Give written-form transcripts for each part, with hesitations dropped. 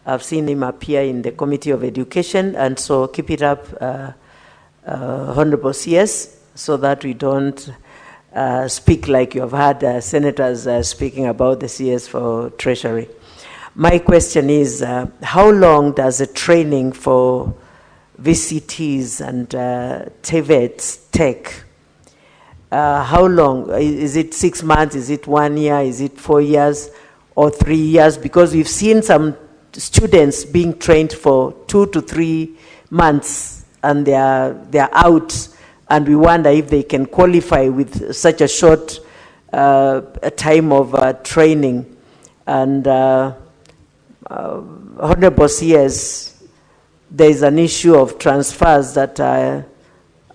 I've seen him appear in the Committee of Education, and so keep it up, Honorable CS, so that we don't speak like you have had senators speaking about the CS for Treasury. My question is, how long does the training for VCTs and TVETs take? How long? Is it 6 months? Is it 1 year? Is it 4 years or 3 years? Because we've seen some students being trained for 2 to 3 months and they're out, and we wonder if they can qualify with such a short time of training. And Honorable CS, there is an issue of transfers that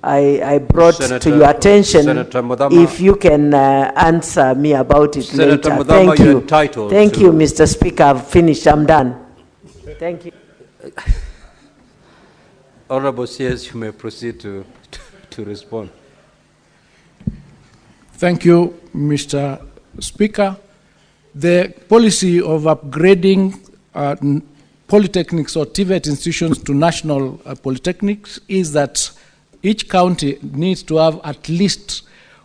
I brought to your attention. Senator Mudama, if you can answer me about it Senator later. Mudama, Thank you. Thank you, Mr. Speaker. I've finished. I'm done. Thank you. Honorable CS, you may proceed to respond. Thank you, Mr. Speaker. The policy of upgrading polytechnics or TVET institutions to national polytechnics is that each county needs to have at least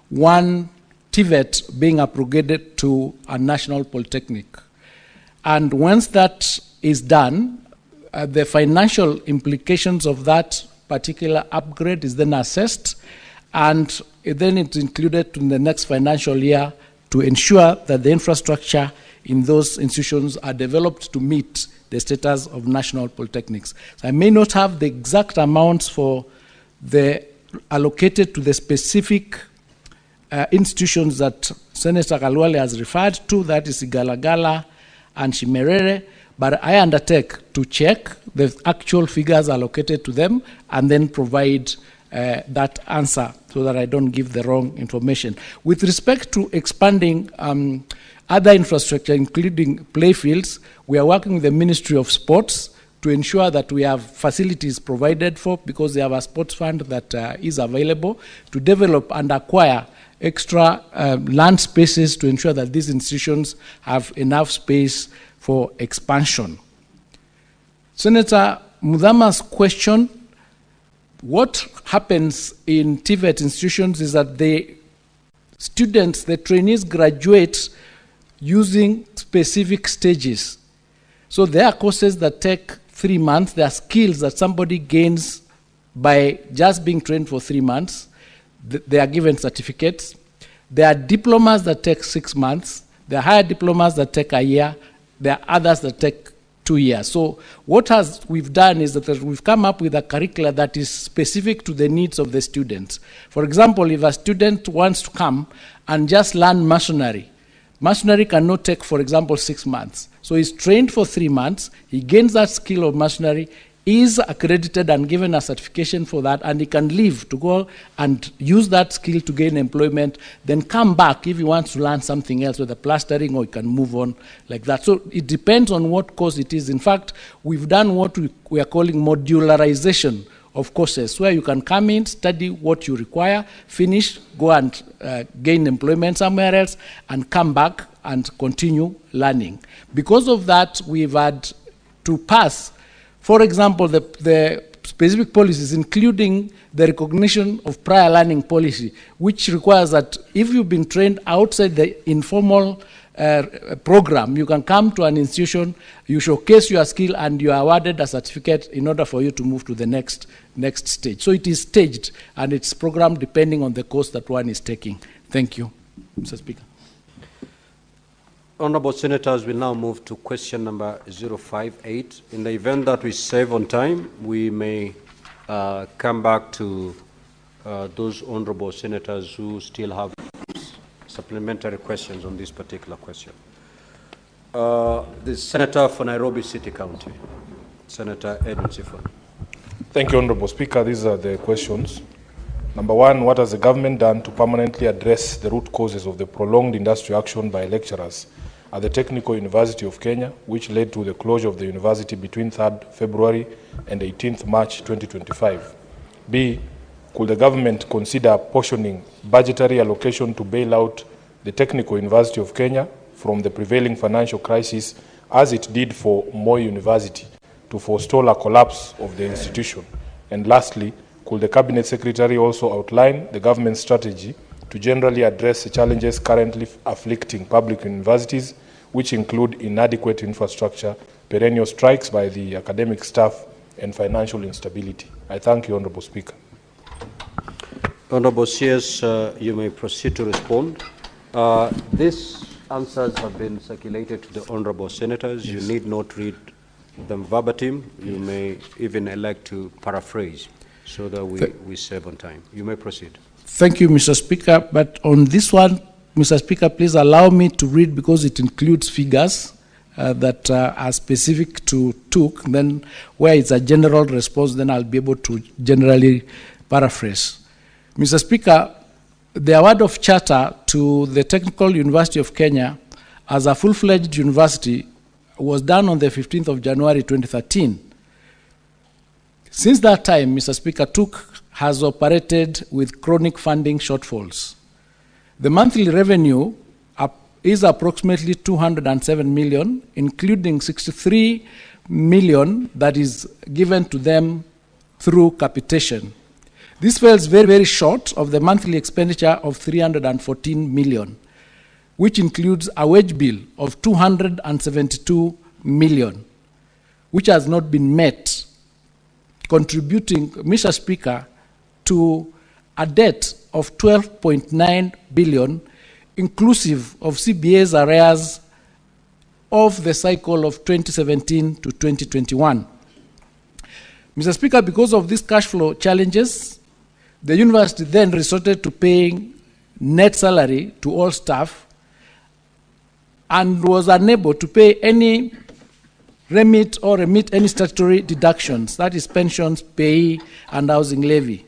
one TVET being upgraded to a national polytechnic. And once that is done, the financial implications of that particular upgrade is then assessed, and then it's included in the next financial year to ensure that the infrastructure in those institutions are developed to meet the status of national polytechnics. So I may not have the exact amounts for the allocated to the specific institutions that Senator Kalwale has referred to, that is Igalagala and Shimerere, but I undertake to check the actual figures allocated to them and then provide that answer so that I don't give the wrong information. With respect to expanding other infrastructure, including playfields, we are working with the Ministry of Sports to ensure that we have facilities provided for, because they have a sports fund that is available to develop and acquire extra land spaces to ensure that these institutions have enough space for expansion. Senator Mudama's question, what happens in TVET institutions is that the students, the trainees, graduate using specific stages. So there are courses that take 3 months. There are skills that somebody gains by just being trained for 3 months. They are given certificates. There are diplomas that take 6 months. There are higher diplomas that take a year. There are others that take 2 years. So what we've done is that we've come up with a curricula that is specific to the needs of the students. For example, if a student wants to come and just learn masonry cannot take, for example, 6 months. So he's trained for 3 months, he gains that skill of masonry, is accredited and given a certification for that, and he can leave to go and use that skill to gain employment, then come back if he wants to learn something else, whether plastering, or he can move on like that. So it depends on what course it is. In fact, we've done what we are calling modularization of courses, where you can come in, study what you require, finish, go and gain employment somewhere else, and come back and continue learning. Because of that, we've had to pass, for example, the specific policies, including the recognition of prior learning policy, which requires that if you've been trained outside the informal program, you can come to an institution, you showcase your skill, and you are awarded a certificate in order for you to move to the next stage. So it is staged, and it's programmed depending on the course that one is taking. Thank you, Mr. Speaker. Honorable Senators, we now move to question number 058. In the event that we save on time, we may come back to those honorable senators who still have supplementary questions on this particular question. The Senator for Nairobi City County, Senator Edwin Sifuna. Thank you, Honorable Speaker. These are the questions. Number one, what has the government done to permanently address the root causes of the prolonged industrial action by lecturers at the Technical University of Kenya, which led to the closure of the university between 3rd February and 18th March 2025? B, could the government consider apportioning budgetary allocation to bail out the Technical University of Kenya from the prevailing financial crisis as it did for Moi University, to forestall a collapse of the institution? And lastly, could the Cabinet Secretary also outline the government's strategy to generally address the challenges currently afflicting public universities, which include inadequate infrastructure, perennial strikes by the academic staff, and financial instability? I thank you, Honourable Speaker. Honourable CS, you may proceed to respond. These answers have been circulated to the Honourable Senators. Yes. You need not read them verbatim. You may even elect to paraphrase so that we save on time. You may proceed. Thank you, Mr. Speaker. But on this one, Mr. Speaker, please allow me to read because it includes figures that are specific to TUK. Then where it's a general response, then I'll be able to generally paraphrase. Mr. Speaker, the award of charter to the Technical University of Kenya as a full-fledged university was done on the 15th of January 2013. Since that time, Mr. Speaker, TUK has operated with chronic funding shortfalls. The monthly revenue is approximately 207 million, including 63 million that is given to them through capitation. This falls very, very short of the monthly expenditure of 314 million, which includes a wage bill of 272 million, which has not been met, contributing, Mr. Speaker, to a debt of 12.9 billion, inclusive of CBA's arrears of the cycle of 2017 to 2021. Mr. Speaker, because of these cash flow challenges, the university then resorted to paying net salary to all staff and was unable to pay any remit any statutory deductions, that is pensions, pay, and housing levy,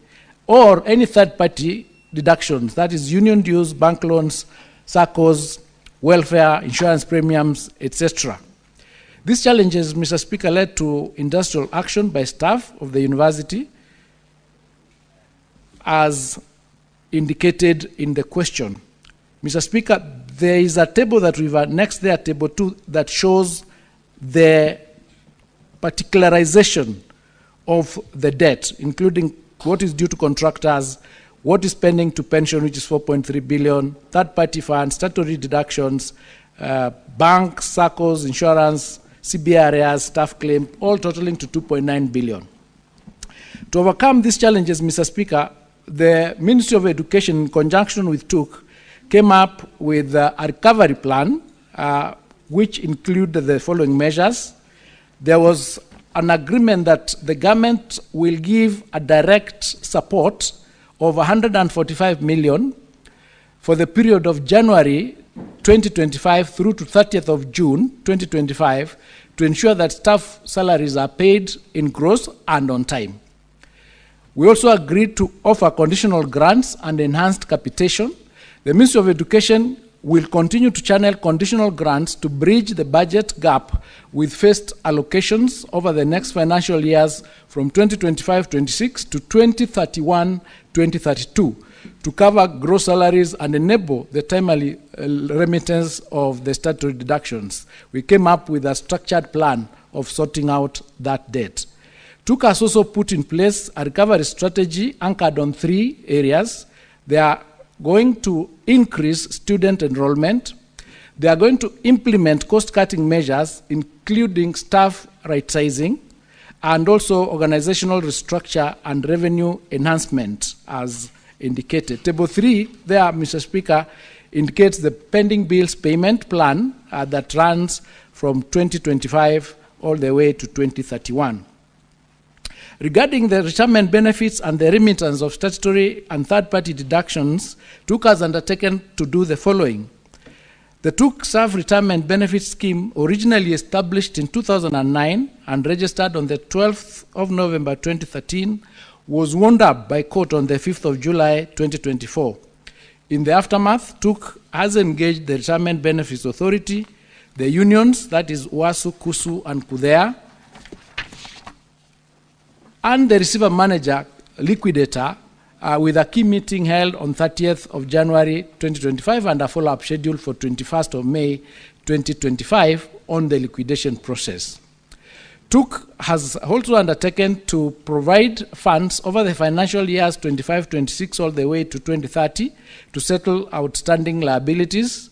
or any third-party deductions, that is union dues, bank loans, SACCOs, welfare, insurance premiums, etc. These challenges, Mr. Speaker, led to industrial action by staff of the university, as indicated in the question. Mr. Speaker, there is a table that we've annexed there, table 2, that shows the particularization of the debt, including what is due to contractors, what is pending to pension, which is 4.3 billion, third-party funds, statutory deductions, banks, SACCOs, insurance, CBA arrears, staff claim, all totaling to 2.9 billion. To overcome these challenges, Mr. Speaker, the Ministry of Education, in conjunction with TUK, came up with a recovery plan, which included the following measures. There was an agreement that the government will give a direct support of 145 million for the period of January 2025 through to 30th of June 2025 to ensure that staff salaries are paid in gross and on time. We also agreed to offer conditional grants and enhanced capitation. The Ministry of Education will continue to channel conditional grants to bridge the budget gap with phased allocations over the next financial years from 2025-26 to 2031-2032 to cover gross salaries and enable the timely remittance of the statutory deductions. We came up with a structured plan of sorting out that debt. TUK has also put in place a recovery strategy anchored on 3 areas. They are going to increase student enrollment. They are going to implement cost-cutting measures, including staff right-sizing, and also organizational restructure and revenue enhancement, as indicated. Table 3 there, Mr. Speaker, indicates the pending bills payment plan that runs from 2025 all the way to 2031. Regarding the retirement benefits and the remittance of statutory and third-party deductions, TUK has undertaken to do the following. The TUK Staff Retirement Benefit Scheme, originally established in 2009 and registered on the 12th of November 2013, was wound up by court on the 5th of July 2024. In the aftermath, TUK has engaged the Retirement Benefits Authority, the unions, that is WASU, KUSU, and KUDEA, and the receiver manager, liquidator, with a key meeting held on 30th of January 2025 and a follow-up schedule for 21st of May 2025 on the liquidation process. TUC has also undertaken to provide funds over the financial years 25-26 all the way to 2030 to settle outstanding liabilities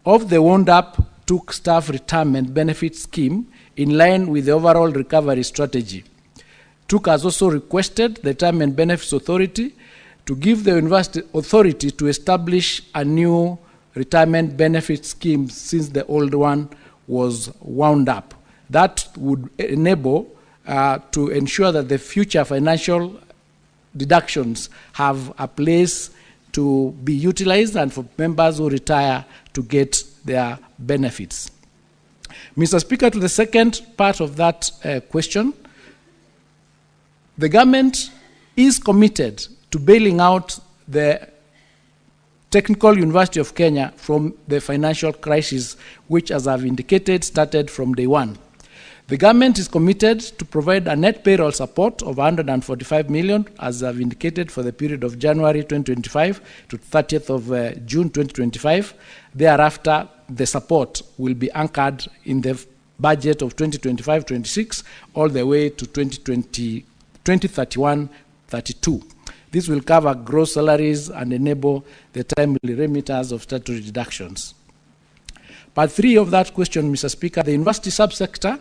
of the wound-up TUC staff retirement benefit scheme in line with the overall recovery strategy. TUC has also requested the Retirement Benefits Authority to give the university authority to establish a new retirement benefit scheme since the old one was wound up. That would enable to ensure that the future financial deductions have a place to be utilized and for members who retire to get their benefits. Mr. Speaker, to the second part of that question, the government is committed to bailing out the Technical University of Kenya from the financial crisis, which, as I've indicated, started from day one. The government is committed to provide a net payroll support of 145 million, as I've indicated, for the period of January 2025 to 30th of June 2025. Thereafter, the support will be anchored in the budget of 2025-26 all the way to 2031-32. This will cover gross salaries and enable the timely remittance of statutory deductions. Part 3 of that question, Mr. Speaker, the university subsector